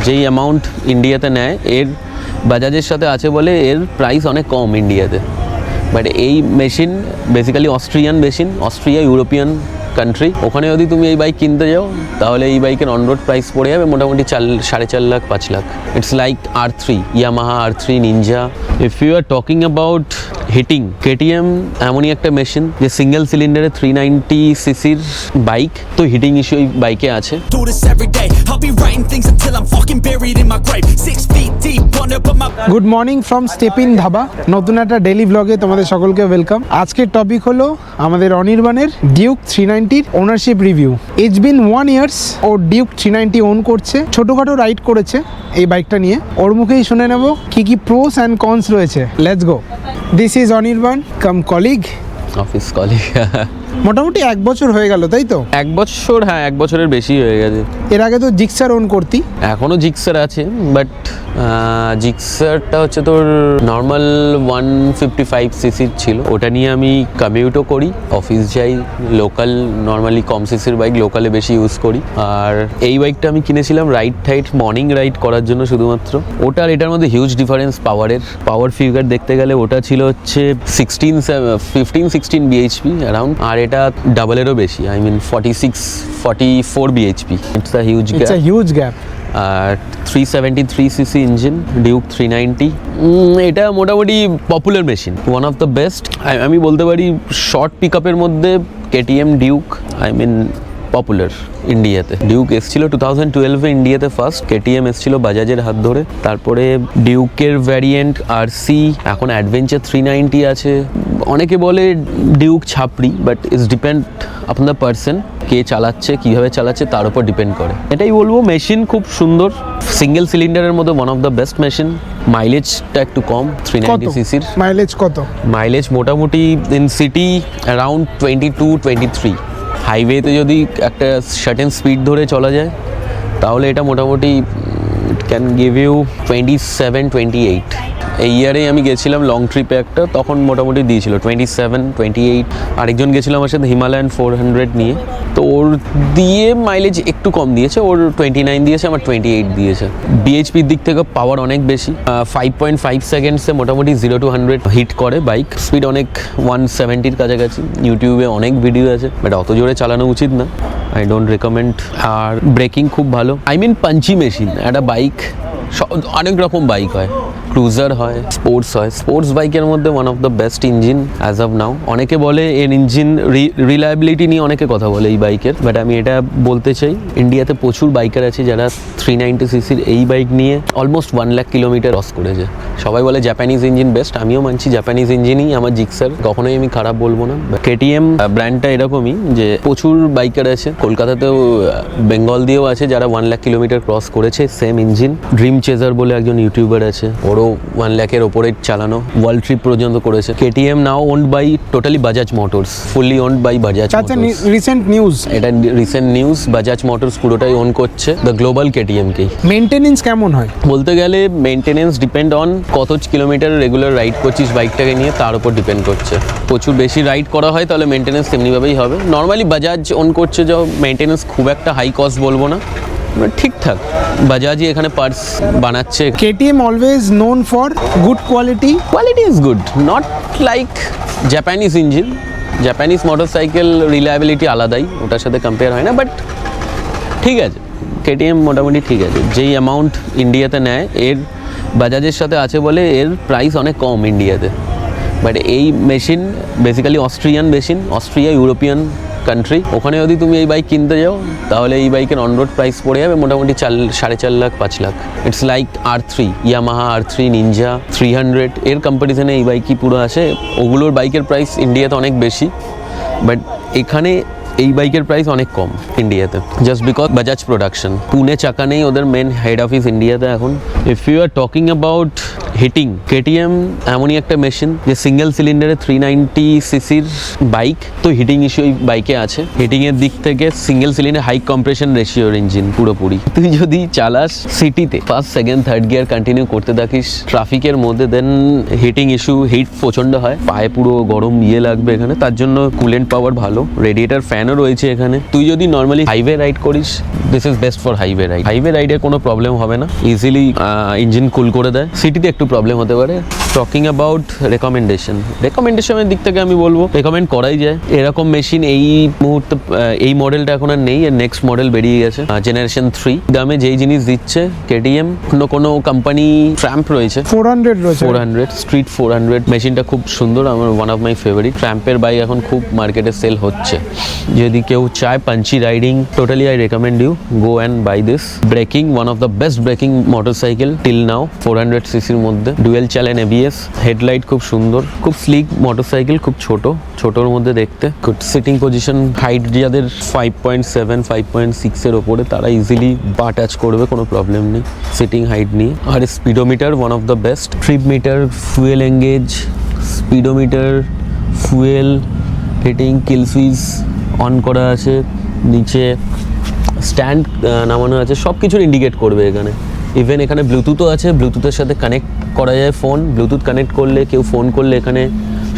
যেই অ্যামাউন্ট ইন্ডিয়াতে নেয় এর বাজাজের সাথে আছে বলে এর প্রাইস অনেক কম ইন্ডিয়াতে। বাট এই machine basically Austrian machine, Austria European country. ওখানে যদি তুমি এই বাইক কিনতে যাও তাহলে এই বাইকের অন রোড প্রাইস পড়ে যাবে মোটামুটি 4.5 lakh 5 lakh. It's like R3, Yamaha R3 Ninja. If you are talking about hitting, KTM এমনই একটা মেশিন যে সিঙ্গেল সিলিন্ডারে 390 সিসির বাইক, তো হিটিং ইস্যু এই বাইকে আছে। Do this every day. I'll be writing things until I'm fucking buried in my grave. 6 feet deep under, but my good morning from Steppin Dhaba. নতুন একটা ডেইলি ব্লগে তোমাদের সকলকে ওয়েলকাম। আজকের টপিক হলো আমাদের অনির্বাণের Duke 390 ownership review. It's been 1 years ও ডিউক 390 ওন করছে, ছোটোখাটো রাইড করেছে এই বাইকটা নিয়ে। ওর মুখেই শুনে নেব কি কি প্রোস অ্যান্ড কনস রয়েছে। Let's go. This is Anirban cum colleague, office colleague. মোটামুটি 1 বছর হয়ে গেল তাই তো? 1 বছর, হ্যাঁ 1 বছরের বেশি হয়ে গেছে। এর আগে তো জিক্সার ওন করতি। এখনও জিক্সার আছে, বাট জিক্সারটা হচ্ছে তোর নর্মাল 155 সিসির ছিল। ওটা নিয়ে আমি কমিউটও করি, অফিস যাই, লোকাল নর্মালি কম সিসির বাইক লোকালে বেশি ইউজ করি। আর এই বাইকটা আমি কিনেছিলাম রাইড টাইড মর্নিং রাইড করার জন্য শুধুমাত্র। ওটার এটার মধ্যে হিউজ ডিফারেন্স পাওয়ারের। পাওয়ার ফিগার দেখতে গেলে ওটা ছিল হচ্ছে 15-16 বিএইচপি অ্যারাউন্ড, আর এটা ডাবলেরও বেশি, I mean 44 BHP. It's a huge it's a huge gap. আর 373 সিসি ইঞ্জিন ডিউক 390। এটা মোটামুটি popular machine, one of the best. আমি বলতে পারি শর্ট পিক আপের মধ্যে KTM Duke I mean popular ইন্ডিয়াতে। ডিউক এসছিল 2012-এ ইন্ডিয়াতে ফার্স্ট, KTM এসছিল বাজাজের হাত ধরে। তারপরে ডিউকের ভ্যারিয়েন্ট RC, এখন অ্যাডভেঞ্চার 390 আছে। অনেকে বলে ডিউক ছাপড়ি, but it's depend upon the person, কে চালাচ্ছে কীভাবে চালাচ্ছে তার উপর ডিপেন্ড করে। এটাই বলবো, মেশিন খুব সুন্দর, সিঙ্গেল সিলিন্ডারের মধ্যে one of the best machine. মাইলেজটা একটু কম 390 সিসির। মাইলেজ কত? মাইলেজ মোটামুটি ইন সিটি অ্যারাউন্ড 22-23। হাইওয়েতে যদি একটা সার্টেন স্পিড ধরে চলা যায় তাহলে এটা মোটামুটি ক্যান গিভ ইউ 27-28। এই ইয়ারেই আমি গেছিলাম লং ট্রিপে একটা, তখন মোটামুটি দিয়েছিল 27-28। আরেকজন গেছিলো আমার সাথে হিমালয়ান 400 নিয়ে, তো ওর দিয়ে মাইলেজ একটু কম দিয়েছে, ওর 29 দিয়েছে, আমার 28 দিয়েছে। বিএইচপির দিক থেকে পাওয়ার অনেক বেশি, 5.5 সেকেন্ডসে মোটামুটি 0 to 100 হিট করে বাইক। স্পিড অনেক 170-র কাছাকাছি। ইউটিউবে অনেক ভিডিও আছে, বাট অত জোরে চালানো উচিত না, আই ডোন্ট রেকমেন্ড। আর ব্রেকিং খুব ভালো, আই মিন পাঞ্চি মেশিন। একটা বাইক অনেক রকম বাইক হয়, ক্রুজার হয়, স্পোর্টস হয়। স্পোর্টস বাইকের মধ্যে one of the best engine as of now. অনেকে বলে এর ইঞ্জিন রিলায়েবিলিটি নিয়ে অনেকে কথা বলে এই বাইকের, বাট আমি এটা বলতে চাই ইন্ডিয়াতে প্রচুর বাইকার আছে যারা 390 সিসির এই বাইক নিয়ে অলমোস্ট 1 লাখ কিলোমিটার ক্রস করেছে। সবাই বলে জাপানিজ ইঞ্জিন বেস্ট, আমিও মানছি জাপানিজ ইঞ্জিনই আমার জিক্সার, কখনোই আমি খারাপ বলবো না। KTM ব্র্যান্ডটা এরকমই যে প্রচুর বাইকার আছে, কলকাতাতেও বেঙ্গল দিয়েও আছে যারা 1 লাখ কিলোমিটার ক্রস করেছে সেম ইঞ্জিন। ড্রিম চেজার বলে একজন ইউটিউবার আছে, ওরও 1 লাখের ওপরে চালানো, ওয়ার্ল্ড ট্রিপ পর্যন্ত করেছে। KTM now owned by totally Bajaj Motors, fully owned by Bajaj. আচ্ছা, রিসেন্ট নিউজ, এটা রিসেন্ট নিউজ, বাজাজ মোটরস পুরোটাই ওন করছে দ্য গ্লোবাল KTM-কেই। মেইনটেনেন্স কেমন হয়? বলতে গেলে মেইনটেনেন্স ডিপেন্ড অন কত কিলোমিটার রেগুলার রাইড করছিস বাইকটাকে নিয়ে, তার উপর ডিপেন্ড করছে। প্রচুর বেশি রাইড করা হয় তাহলে মেইনটেনেন্স তেমনিভাবেই হবে। নর্মালি বাজাজ ওন করছে, যা মেইনটেনেন্স খুব একটা হাই কস্ট বলবো না, ঠিকঠাক। বাজাজই এখানে পার্টস বানাচ্ছে। KTM always known for good quality. Quality is good, not like Japanese engine. Japanese motorcycle reliability আলাদাই, ওটার সাথে কম্পেয়ার হয় না, বাট ঠিক আছে। KTM মোটামুটি ঠিক আছে। যেই অ্যামাউন্ট ইন্ডিয়াতে নেয় এর বাজাজের সাথে আছে বলে এর প্রাইস অনেক কম ইন্ডিয়াতে। বাট এই machine basically Austrian machine, Austria European country. ওখানে যদি তুমি এই বাইক কিনতে যাও তাহলে এই বাইকের অন রোড প্রাইস পড়ে যাবে মোটামুটি 4.5 lakh 5 lakh. It's like R3, Yamaha R3 Ninja 300, এর কম্পারিজনে এই বাইকই পুরো আসে। ওগুলোর বাইকের প্রাইস ইন্ডিয়াতে অনেক বেশি, বাট এখানে এই বাইকের প্রাইস অনেক কম ইন্ডিয়াতে, just because Bajaj production. Pune চাকা নেই ওদের মেন হেড অফিস ইন্ডিয়াতে এখন। If you are talking about hitting, KTM এমনই একটা মেশিন যে সিঙ্গেল সিলিন্ডারে 390 সিসির বাইক, তো হিটিং ইস্যু এই বাইকে আছে। হিটিং এর দিক থেকে সিঙ্গেল সিলিন্ডার হাই কম্প্রেশন রেশিওর ইঞ্জিন পুরোপুরি। তুই যদি চালাস সিটিতে first second third gear continue করতে থাকিস ট্রাফিকের মধ্যে, দেন হিটিং ইস্যু, হিট প্রচন্ড হয়, পায়ে পুরো গরম লাগবে এখানে। তার জন্য কুলেন্ট পাওয়ার ভালো, রেডিয়েটার ফ্যানও রয়েছে এখানে। তুই যদি নর্মালি হাইওয়ে রাইড করিস, this is best for highway ride. Highway রাইডে কোনো প্রবলেম হবে না, ইজিলি ইঞ্জিন কুল করে দেয়। সিটিতে একটু প্রবলেম হতে পারে। টকিং অ্যাবাউট রেকমেন্ডেশনের দিক থেকে আমি বলবো রেকমেন্ড করাই যায়। এরকম মেশিন এই মুহূর্তে এই মডেলটা এখন আর নেই, এর নেক্সট মডেল বেরিয়ে গেছে জেনারেশন 3। দামে যেই জিনিস দিচ্ছে কেটিএম, কোনো কোম্পানি ট্র্যাম্প রয়েছে 400 রয়েছে, 400 স্ট্রিট 400 মেশিনটা খুব সুন্দর, আমার ওয়ান অফ মাই ফেভারিট। ট্র্যাম্পের বাইক এখন খুব মার্কেটে সেল হচ্ছে। যদি কেউ চায় punchy riding, totally I recommend you go and buy this. Braking, one of the best braking motorcycle till now, 400 সিসির মধ্যে, ডুয়েল চ্যানেল এবিএস, হেডলাইট খুব সুন্দর, খুব স্লিক মোটরসাইকেল, খুব ছোটোর মধ্যে দেখতে। গুড সিটিং পজিশন, হাইট যাদের 5.7 5.6 এর ওপরে তারা ইজিলি পা টাচ করবে, কোনো প্রবলেম নেই সিটিং হাইট নিয়ে। আর speedometer one of the best, trip meter, fuel gauge, speedometer, fuel, heating, kill switch on করা আছে, নিচে স্ট্যান্ড নামানো আছে, সব কিছুর ইন্ডিকেট করবে এখানে। ইভেন এখানে ব্লুটুথও আছে, ব্লুটুথের সাথে কানেক্ট করা যায় ফোন। ব্লুটুথ কানেক্ট করলে কেউ ফোন করলে এখানে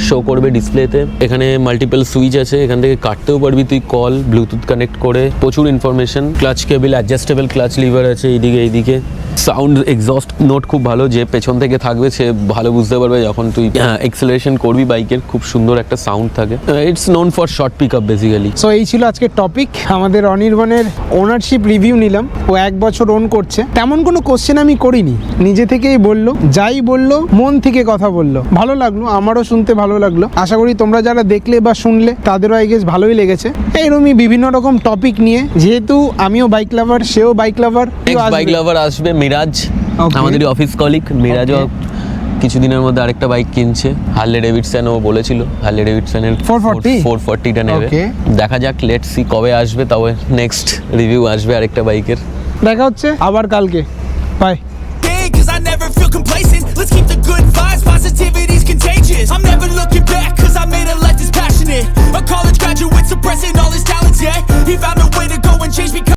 শো করবে ডিসপ্লেতে। এখানে মাল্টিপল সুইচ আছে, এখান থেকে কাটতেও পারবি তুই কল ব্লুটুথ কানেক্ট করে। প্রচুর ইনফরমেশন, ক্লাচ কেবল, অ্যাডজাস্টেবল ক্লাচ লিভার আছে এইদিকে। সাউন্ড এক্সস্ট নোট খুব ভালো, যে পেছন থেকে থাকবে সে ভালো বুঝতে পারবে যখন তুই এক্সেলারেশন করবি বাইকের, খুব সুন্দর একটা সাউন্ড থাকে। It's known for short pick up basically. So এই ছিল আজকের টপিক। আমাদের অনির্বাণের ওনারশিপ রিভিউ নিলাম। ও 1 বছর ওন করছে, তেমন কোনো কোশ্চেন আমি করিনি, নিজে থেকেই বললো, যাই বললো মন থেকে কথা বললো, ভালো লাগলো, আমারও শুনতে ভালো লাগলো। আশা করি তোমরা যারা দেখলে বা শুনলে তাদেরও আই গেস ভালোই লেগেছে। এইরকমই বিভিন্ন রকম টপিক নিয়ে, যেহেতু আমিও বাইক লাভার, সেও বাইক লাভার, বাইক লাভার আসবে মিরাজ, Okay. আমাদেরই অফিস কলিগ। মিরাজও কিছুদিনের মধ্যে আরেকটা বাইক কিনছে, হার্লে ডেভিডসন। ও বলেছিল হার্লে ডেভিডসনের 440টা নেবে। Okay. দেখা যাক, লেটস সি কবে আসবে, তবে নেক্সট রিভিউ আসবে আরেকটা বাইকের। দেখা হচ্ছে আবার কালকে। By. Cause I never feel complacent.